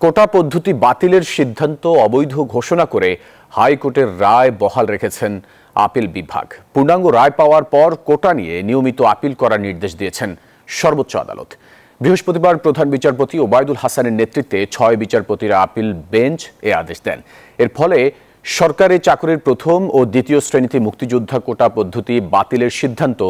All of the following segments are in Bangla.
কোটা পদ্ধতি বাতিলের সিদ্ধান্ত অবৈধ ঘোষণা করে হাইকোর্টের রায় বহাল রেখেছেন আপিল বিভাগ। পূর্ণাঙ্গ রায় পাওয়ার পর কোটা নিয়ে নিয়মিত আপিল করার নির্দেশ দিয়েছেন সর্বোচ্চ আদালত। বৃহস্পতিবার প্রধান বিচারপতি ওবায়দুল হাসানের নেতৃত্বে ৬ বিচারপতির আপিল বেঞ্চ এ আদেশ দেন। এর ফলে সরকারি চাকরির প্রথম ও দ্বিতীয় শ্রেণীতে মুক্তিযোদ্ধা কোটা পদ্ধতি বাতিলের সিদ্ধান্ত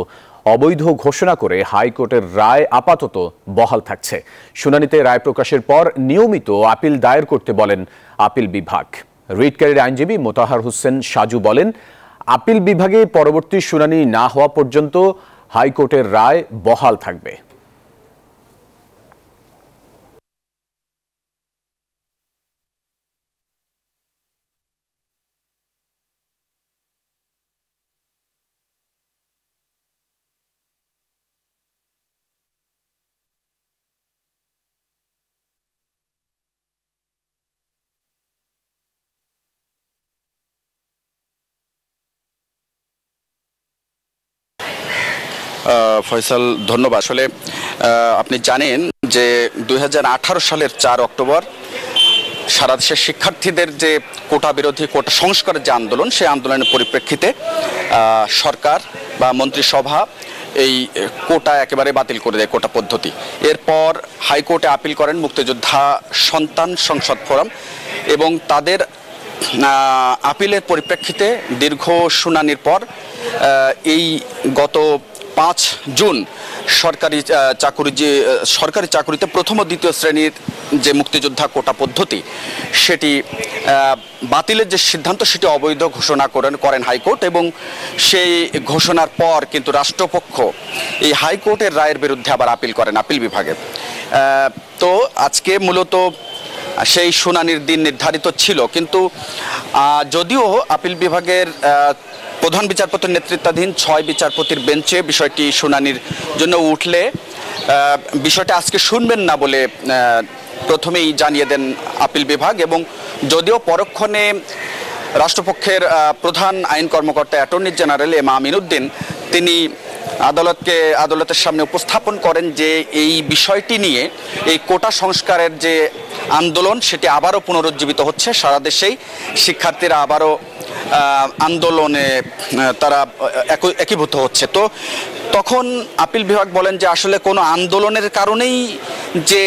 অবৈধ ঘোষণা করে হাইকোর্টের রায় আপাতত বহাল থাকছে। শুনানিতে রায় প্রকাশের পর নিয়মিত আপিল দায়ের করতে বলেন আপিল বিভাগ। রিটকারীর আইনজীবী মোতাহার হোসেন সাজু বলেন, আপিল বিভাগে পরবর্তী শুনানি না হওয়া পর্যন্ত হাইকোর্টের রায় বহাল থাকবে। ফয়সাল, ধন্যবাদ। আসলে আপনি জানেন যে 2018 সালের 4 অক্টোবর সারা দেশের শিক্ষার্থীদের যে কোটা বিরোধী কোটা সংস্কারের যে আন্দোলন, সেই আন্দোলনের পরিপ্রেক্ষিতে সরকার বা মন্ত্রিসভা এই কোটা একেবারে বাতিল করে দেয়, কোটা পদ্ধতি। এরপর হাইকোর্টে আপিল করেন মুক্তিযোদ্ধা সন্তান সংসদ ফোরাম এবং তাদের আপিলের পরিপ্রেক্ষিতে দীর্ঘ শুনানির পর এই গত 5 জুন সরকারি চাকুরিতে প্রথম ও দ্বিতীয় শ্রেণীর যে মুক্তিযোদ্ধা কোটা পদ্ধতি সেটি বাতিলের যে সিদ্ধান্ত সেটি অবৈধ ঘোষণা করেন হাইকোর্ট। এবং সেই ঘোষণার পর কিন্তু রাষ্ট্রপক্ষ এই হাইকোর্টের রায়ের বিরুদ্ধে আবার আপিল করেন আপিল বিভাগে। তো আজকে মূলত সেই শুনানির দিন নির্ধারিত ছিল, কিন্তু যদিও আপিল বিভাগের প্রধান বিচারপতির নেতৃত্বাধীন 6 বিচারপতির বেঞ্চে বিষয়টি শুনানির জন্য উঠলে বিষয়টা আজকে শুনবেন না বলে প্রথমেই জানিয়ে দেন আপিল বিভাগ। এবং যদিও পরক্ষণে রাষ্ট্রপক্ষের প্রধান আইন কর্মকর্তা অ্যাটর্নি জেনারেল এম আমিনুদ্দিন তিনি আদালতের সামনে উপস্থাপন করেন যে এই বিষয়টি নিয়ে এই কোটা সংস্কারের যে আন্দোলন সেটি আবারও পুনরুজ্জীবিত হচ্ছে, সারা দেশেই শিক্ষার্থীরা আবারও আন্দোলনে তারা একীভূত হচ্ছে। তো তখন আপিল বিভাগ বলেন যে আসলে কোনো আন্দোলনের কারণেই যে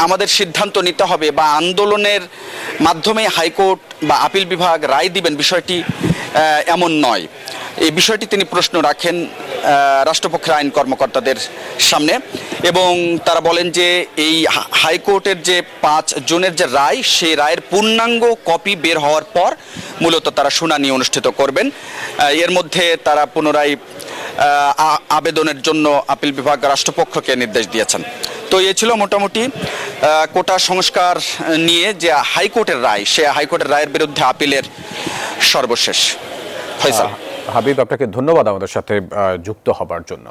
আমাদের সিদ্ধান্ত নিতে হবে বা আন্দোলনের মাধ্যমে হাইকোর্ট বা আপিল বিভাগ রায় দিবেন, বিষয়টি এমন নয়। এই বিষয়টি তিনি প্রশ্ন রাখেন রাষ্ট্রপক্ষের আইন কর্মকর্তাদের সামনে এবং তারা বলেন যে এই হাইকোর্টের যে 5 জুনের যে রায়, সেই রায়ের পূর্ণাঙ্গ কপি বের হওয়ার পর মূলত তারা শুনানি অনুষ্ঠিত করবেন। এর মধ্যে তারা পুনরায় আবেদনের জন্য আপিল বিভাগ রাষ্ট্রপক্ষকে নির্দেশ দিয়েছেন। তো এ ছিল মোটামুটি কোটা সংস্কার নিয়ে যে হাইকোর্টের রায়, সে হাইকোর্টের রায়ের বিরুদ্ধে আপিলের সর্বশেষ। ফয়সাল। হাবিব, আপনাকে ধন্যবাদ আমাদের সাথে যুক্ত হবার জন্য।